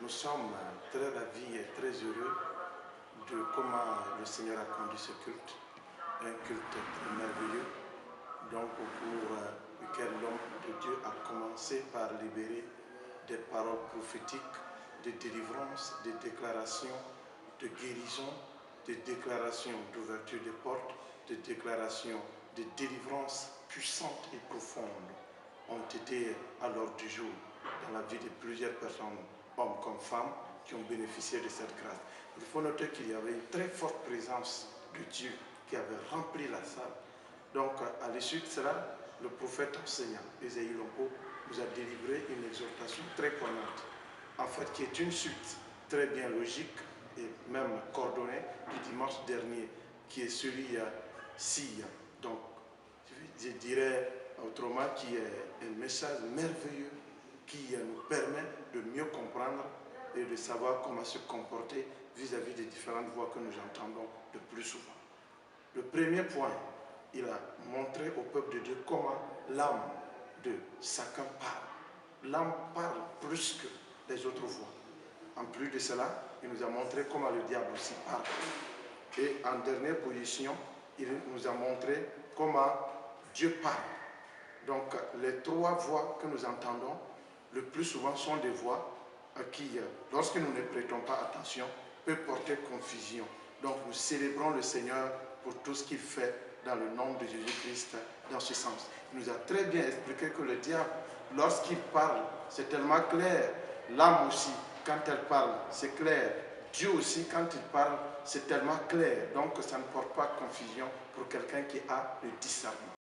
Nous sommes très ravis et très heureux de comment le Seigneur a conduit ce culte, un culte très merveilleux, donc au cours duquel l'homme de Dieu a commencé par libérer des paroles prophétiques, de délivrance, des déclarations de guérison, des déclarations d'ouverture des portes, des déclarations de délivrance puissantes et profondes ont été à l'ordre du jour dans la vie de plusieurs personnes, hommes comme femmes, qui ont bénéficié de cette grâce. Il faut noter qu'il y avait une très forte présence de Dieu qui avait rempli la salle. Donc, à l'issue de cela, le prophète enseignant, Esaïe Lompo, nous a délivré une exhortation très poignante, en fait, qui est une suite très bien logique et même coordonnée du dimanche dernier, qui est celui-ci. Donc, je dirais autrement, qui est un message merveilleux qui nous permet de mieux comprendre et de savoir comment se comporter vis-à-vis des différentes voix que nous entendons le plus souvent. Le premier point, il a montré au peuple de Dieu comment l'âme de chacun parle. L'âme parle plus que les autres voix. En plus de cela, il nous a montré comment le diable aussi parle. Et en dernière position, il nous a montré comment Dieu parle. Donc, les trois voix que nous entendons, le plus souvent sont des voix qui, lorsque nous ne prêtons pas attention, peuvent porter confusion. Donc, nous célébrons le Seigneur pour tout ce qu'il fait dans le nom de Jésus-Christ dans ce sens. Il nous a très bien expliqué que le diable, lorsqu'il parle, c'est tellement clair. L'âme aussi, quand elle parle, c'est clair. Dieu aussi, quand il parle, c'est tellement clair. Donc, ça ne porte pas confusion pour quelqu'un qui a le discernement.